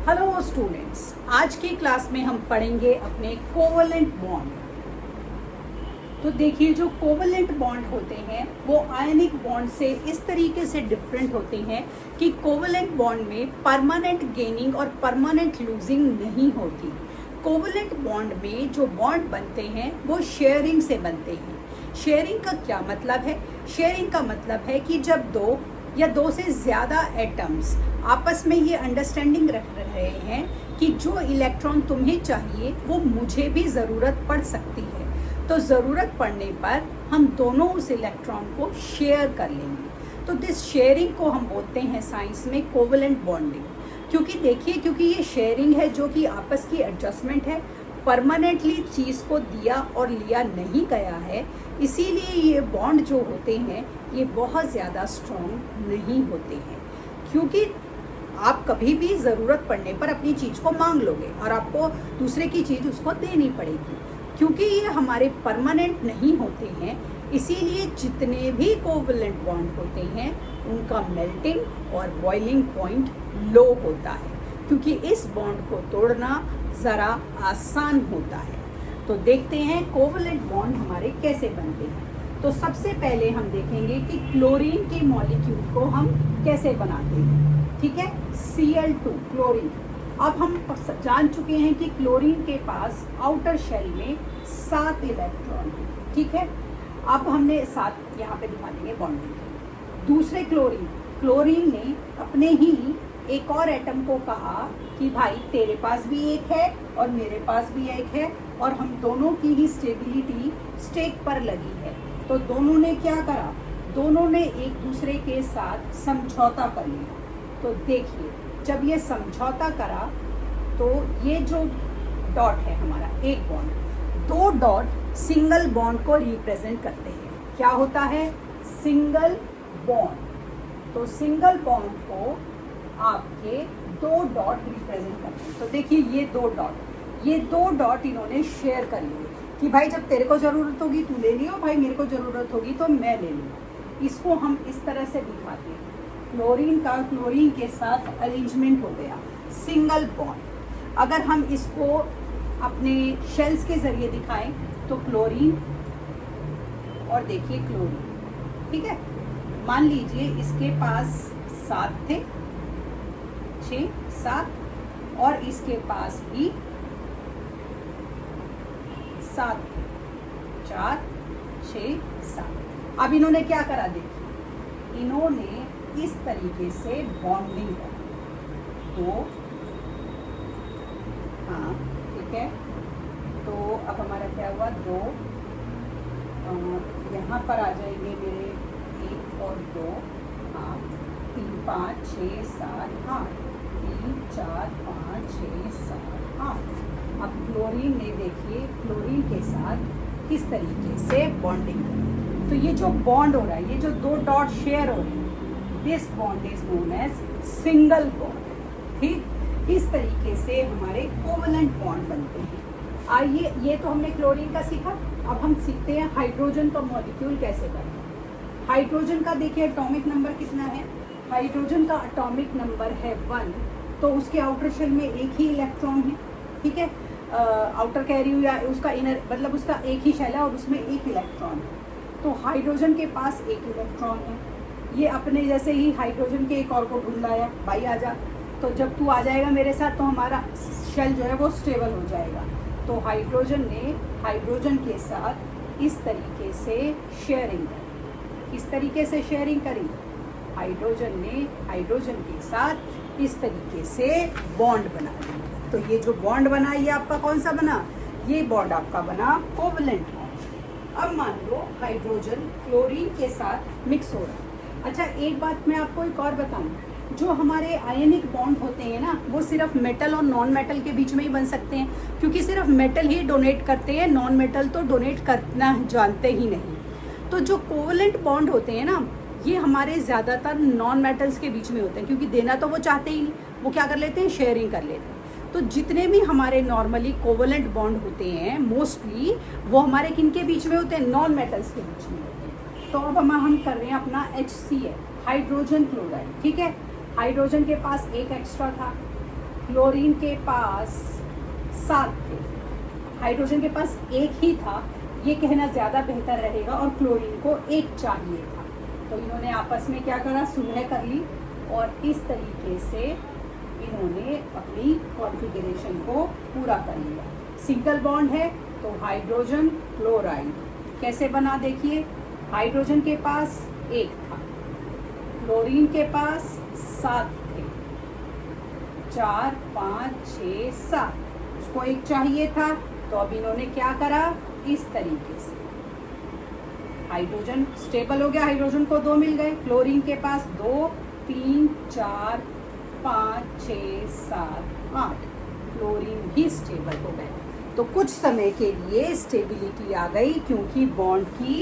Hello students, आज की class में हम पढ़ेंगे अपने कोवलेंट बॉन्ड। तो देखिए, जो कोवलेंट बॉन्ड होते हैं वो आयनिक बॉन्ड से इस तरीके से डिफरेंट होते हैं कि कोवलेंट बॉन्ड में परमानेंट गेनिंग और परमानेंट लूजिंग नहीं होती। कोवलेंट बॉन्ड में जो बॉन्ड बनते हैं वो शेयरिंग से बनते हैं। शेयरिंग का क्या मतलब है? शेयरिंग का मतलब है कि जब दो या दो से ज़्यादा एटम्स आपस में ये अंडरस्टैंडिंग रख रहे हैं कि जो इलेक्ट्रॉन तुम्हें चाहिए वो मुझे भी ज़रूरत पड़ सकती है, तो ज़रूरत पड़ने पर हम दोनों उस इलेक्ट्रॉन को शेयर कर लेंगे। तो दिस शेयरिंग को हम बोलते हैं साइंस में कोवलेंट बॉन्डिंग। क्योंकि ये शेयरिंग है जो कि आपस की एडजस्टमेंट है, परमानेंटली चीज़ को दिया और लिया नहीं गया है, इसीलिए ये बॉन्ड जो होते हैं ये बहुत ज़्यादा स्ट्रॉन्ग नहीं होते हैं। क्योंकि आप कभी भी ज़रूरत पड़ने पर अपनी चीज़ को मांग लोगे और आपको दूसरे की चीज़ उसको देनी पड़ेगी। क्योंकि ये हमारे परमानेंट नहीं होते हैं, इसीलिए जितने भी कोवलेंट बॉन्ड होते हैं उनका मेल्टिंग और बॉइलिंग पॉइंट लो होता है, क्योंकि इस बॉन्ड को तोड़ना ज़रा आसान होता है। तो देखते हैं कोवलेंट बॉन्ड हमारे कैसे बनते हैं। तो सबसे पहले हम देखेंगे कि क्लोरीन के मॉलिक्यूल को हम कैसे बनाते हैं। ठीक है, Cl2 क्लोरीन। अब हम जान चुके हैं कि क्लोरीन के पास आउटर शेल में 7 इलेक्ट्रॉन है। ठीक है, अब हमने 7 यहाँ पे दिखा देंगे बॉन्डिंग। दूसरे क्लोरीन ने अपने ही एक और एटम को कहा कि भाई तेरे पास भी एक है और मेरे पास भी एक है और हम दोनों की ही स्टेबिलिटी स्टेक पर लगी है। तो दोनों ने क्या करा? दोनों ने एक दूसरे के साथ समझौता कर लिया। तो देखिए, जब ये समझौता करा तो ये जो डॉट है हमारा एक बॉन्ड, 2 डॉट सिंगल बॉन्ड को रिप्रेजेंट करते हैं। क्या होता है? Single bond. तो सिंगल बॉन्ड को आपके 2 डॉट रिप्रेजेंट करते हैं। तो देखिए, ये दो डॉट इन्होंने शेयर कर लिए कि भाई जब तेरे को ज़रूरत होगी तू ले लियो, भाई मेरे को ज़रूरत होगी तो मैं ले लूँ। इसको हम इस तरह से दिखाते हैं। क्लोरीन का क्लोरीन के साथ अरेंजमेंट हो गया, सिंगल बॉन्ड। अगर हम इसको अपने शेल्स के ज़रिए दिखाएं तो क्लोरीन और देखिए क्लोरीन। ठीक है, मान लीजिए इसके पास 7 थे, 6 7, और इसके पास भी 7 थे, 4 6 7। अब इन्होंने क्या करा? देखिए, इन्होंने इस तरीके से बॉन्डिंग करी। तो हाँ, ठीक है, तो अब हमारा क्या हुआ? 2 यहाँ पर आ जाएंगे मेरे 1 और 2, हाँ 3 5 6 7 8, 3 4 5 6 7 8। अब क्लोरीन ने देखिए क्लोरीन के साथ किस तरीके से बॉन्डिंग करी। तो ये जो बॉन्ड हो रहा है, ये जो 2 डॉट शेयर हो रहे हैं, this bond is known as single bond. ठीक, इस तरीके से हमारे कोवलेंट बॉन्ड बनते हैं। आइए, ये तो हमने क्लोरीन का सीखा। अब हम सीखते हैं हाइड्रोजन का मॉलिक्यूल कैसे बनता है। हाइड्रोजन का देखिए एटॉमिक नंबर कितना है? हाइड्रोजन का एटॉमिक नंबर है 1। तो उसके आउटर शेल में एक ही इलेक्ट्रॉन है। ठीक है, आउटर कैरी या उसका इनर, मतलब उसका एक ही शेल है और उसमें एक इलेक्ट्रॉन है। तो हाइड्रोजन के पास एक इलेक्ट्रॉन है। ये अपने जैसे ही हाइड्रोजन के एक और को ढूंढ लाया, भाई आ जा। तो जब तू आ जाएगा मेरे साथ तो हमारा शेल जो है वो स्टेबल हो जाएगा। तो हाइड्रोजन ने हाइड्रोजन के साथ इस तरीके से शेयरिंग करी। इस तरीके से शेयरिंग करी। हाइड्रोजन ने हाइड्रोजन के साथ इस तरीके से बॉन्ड बना लिया। तो ये जो बॉन्ड बना, ये आपका कौन सा बना? ये बॉन्ड आपका बना कोवलेंट बॉन्ड। अब मान लो हाइड्रोजन क्लोरीन के साथ मिक्स हो रहा है। अच्छा, एक बात मैं आपको एक और बताऊं, जो हमारे आयनिक बॉन्ड होते हैं ना, वो सिर्फ मेटल और नॉन मेटल के बीच में ही बन सकते हैं, क्योंकि सिर्फ मेटल ही डोनेट करते हैं, नॉन मेटल तो डोनेट करना जानते ही नहीं। तो जो कोवलेंट बॉन्ड होते हैं ना, ये हमारे ज़्यादातर नॉन मेटल्स के बीच में होते हैं, क्योंकि देना तो वो चाहते ही नहीं, वो क्या कर लेते हैं? शेयरिंग कर लेते हैं। तो जितने भी हमारे नॉर्मली कोवलेंट बॉन्ड होते हैं, मोस्टली वो हमारे किनके बीच में होते हैं? नॉन मेटल्स के बीच में होते हैं। तो अब हम कर रहे हैं अपना HCl, हाइड्रोजन क्लोराइड। ठीक है, हाइड्रोजन के पास एक एक्स्ट्रा था, क्लोरीन के पास 7 थे, हाइड्रोजन के पास एक ही था, ये कहना ज़्यादा बेहतर रहेगा, और क्लोरीन को एक चाहिए था। तो इन्होंने आपस में क्या करा, सुलह कर ली और इस तरीके से इन्होंने अपनी कॉन्फ़िगरेशन को पूरा कर लिया। सिंगल बॉन्ड है तो हाइड्रोजन क्लोराइड कैसे बना, देखिए हाइड्रोजन के पास एक था, क्लोरीन के पास 7 थे, 4 5 6 7, उसको एक चाहिए था, तो अब इन्होंने क्या करा, इस तरीके से हाइड्रोजन स्टेबल हो गया, हाइड्रोजन को 2 मिल गए, क्लोरीन के पास 2 3 4 5 6 7 8, क्लोरीन भी स्टेबल हो गए। तो कुछ समय के लिए स्टेबिलिटी आ गई, क्योंकि बॉन्ड की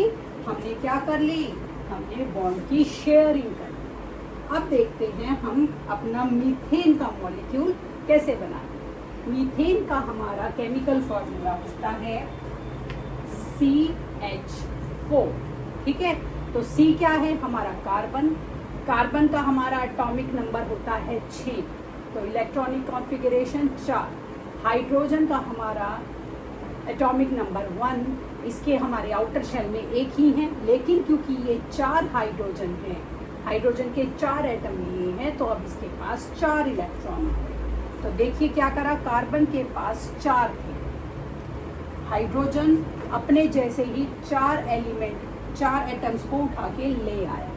हमने क्या कर ली, हमने बॉन्ड की शेयरिंग कर ली। अब देखते हैं हम अपना मीथेन का मॉलिक्यूल कैसे बनाते। मीथेन का हमारा केमिकल फॉर्मूला होता है CH4, ठीक है। तो C क्या है, हमारा कार्बन, कार्बन का हमारा एटॉमिक नंबर होता है 6, तो इलेक्ट्रॉनिक कॉन्फ़िगरेशन 4, हाइड्रोजन का हमारा एटॉमिक नंबर 1, इसके हमारे आउटर शेल में एक ही हैं, लेकिन क्योंकि ये 4 हाइड्रोजन हैं, हाइड्रोजन के 4 एटम लिए हैं, तो अब इसके पास 4 इलेक्ट्रॉन है। तो देखिए क्या करा, कार्बन के पास 4 थे, हाइड्रोजन अपने जैसे ही 4 एलिमेंट 4 एटम्स को उठा के ले आया।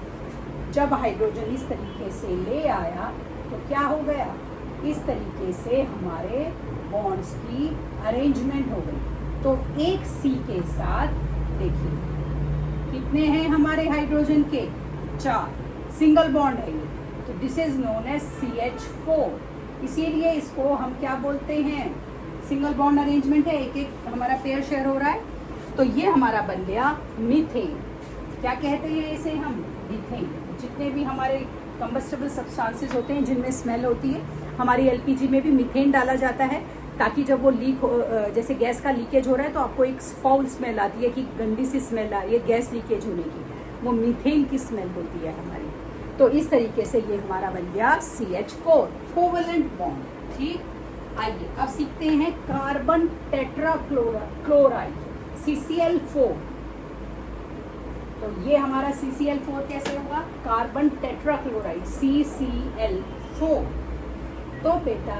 जब हाइड्रोजन इस तरीके से ले आया तो क्या हो गया, इस तरीके से हमारे बॉन्ड्स की अरेंजमेंट हो गई। तो एक C के साथ देखिए कितने हैं हमारे हाइड्रोजन के, 4, सिंगल बॉन्ड है ये, तो this is known as CH4, इसीलिए इसको हम क्या बोलते हैं, सिंगल बॉन्ड अरेंजमेंट है, एक एक हमारा पेयर शेयर हो रहा है। तो ये हमारा बन गया मीथेन। क्या कहते हैं इसे हम, मीथेन। जितने भी हमारे कंबस्टेबल सब्सटेंसेस होते हैं जिनमें स्मेल होती है, हमारी LPG में भी मीथेन डाला जाता है, ताकि जब वो लीक हो, जैसे गैस का लीकेज हो रहा है तो आपको एक फाउल स्मेल आती है कि गंदी सी स्मेल आ रही है गैस लीकेज होने की, वो मीथेन की स्मेल होती है हमारी। तो इस तरीके से ये हमारा बन गया CH4, कोवेलेंट बॉन्ड। ठीक, आइए अब सीखते हैं कार्बन टेट्राक्लोराइड CCl4। तो ये हमारा CCl4 कैसे होगा, कार्बन टेट्राक्लोराइड CCl4। तो बेटा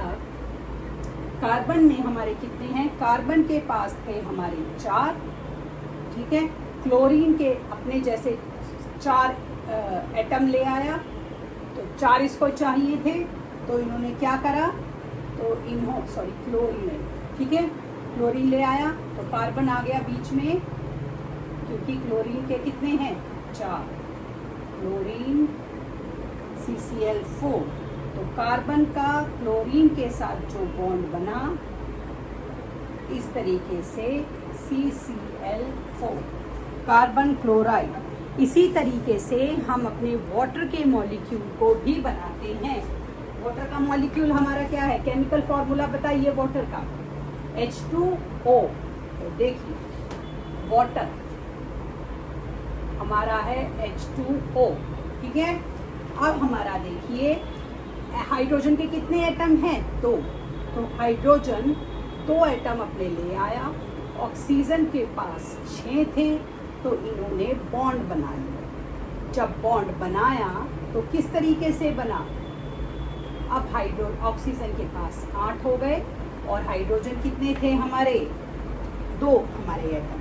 कार्बन में हमारे कितने हैं, कार्बन के पास थे हमारे 4, ठीक है, क्लोरीन के अपने जैसे 4 एटम ले आया, तो 4 इसको चाहिए थे, तो इन्होंने क्या करा, तो क्लोरीन है, ठीक है, क्लोरीन ले आया, तो कार्बन आ गया बीच में, क्योंकि क्लोरीन के कितने हैं, 4, क्लोरीन CCl4। तो कार्बन का क्लोरीन के साथ जो बॉन्ड बना इस तरीके से CCl4, कार्बन क्लोराइड। इसी तरीके से हम अपने वाटर के मॉलिक्यूल को भी बनाते हैं। वाटर का मॉलिक्यूल हमारा क्या है, केमिकल फॉर्मूला बताइए वाटर का, H2O। तो देखिए वाटर हमारा है H2O, ठीक है। अब हमारा देखिए हाइड्रोजन के कितने एटम हैं, 2, तो हाइड्रोजन 2 एटम अपने ले आया, ऑक्सीजन के पास 6 थे, तो इन्होंने बॉन्ड बना लिया। जब बॉन्ड बनाया तो किस तरीके से बना, अब ऑक्सीजन के पास 8 हो गए, और हाइड्रोजन कितने थे हमारे, 2 हमारे एटम,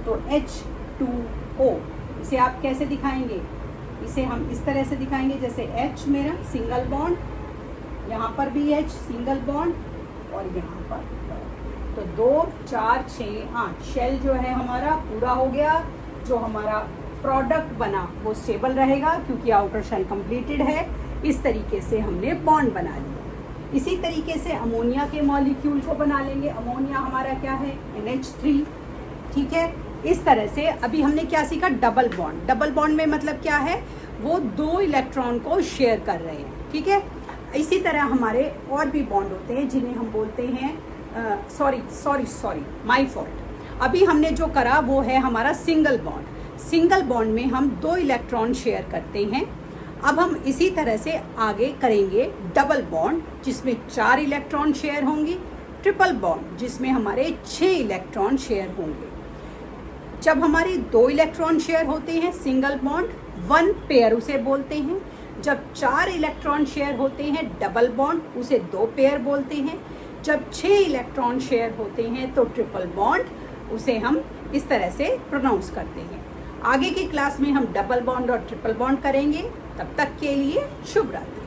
तो H2O। इसे आप कैसे दिखाएंगे, इसे हम इस तरह से दिखाएंगे, जैसे H मेरा सिंगल बॉन्ड, यहाँ पर भी H सिंगल बॉन्ड, और यहाँ पर तो 2 4 6 8 शेल जो है हमारा पूरा हो गया। जो हमारा प्रोडक्ट बना वो स्टेबल रहेगा, क्योंकि आउटर शेल कंप्लीटेड है। इस तरीके से हमने बॉन्ड बना लिया। इसी तरीके से अमोनिया के मॉलिक्यूल को बना लेंगे। अमोनिया हमारा क्या है, NH3, ठीक है। इस तरह से अभी हमने क्या सीखा, डबल बॉन्ड। डबल बॉन्ड में मतलब क्या है, वो 2 इलेक्ट्रॉन को शेयर कर रहे हैं, ठीक है। इसी तरह हमारे और भी बॉन्ड होते हैं जिन्हें हम बोलते हैं सॉरी माय फॉल्ट। अभी हमने जो करा वो है हमारा सिंगल बॉन्ड। सिंगल बॉन्ड में हम 2 इलेक्ट्रॉन शेयर करते हैं। अब हम इसी तरह से आगे करेंगे डबल बॉन्ड, जिसमें 4 इलेक्ट्रॉन शेयर होंगे, ट्रिपल बॉन्ड जिसमें हमारे 6 इलेक्ट्रॉन शेयर होंगे। जब हमारे 2 इलेक्ट्रॉन शेयर होते हैं सिंगल बॉन्ड, 1 पेयर उसे बोलते हैं। जब 4 इलेक्ट्रॉन शेयर होते हैं डबल बॉन्ड, उसे 2 पेयर बोलते हैं। जब 6 इलेक्ट्रॉन शेयर होते हैं तो ट्रिपल बॉन्ड, उसे हम इस तरह से प्रोनाउंस करते हैं। आगे की क्लास में हम डबल बॉन्ड और ट्रिपल बॉन्ड करेंगे। तब तक के लिए शुभ रात्रि।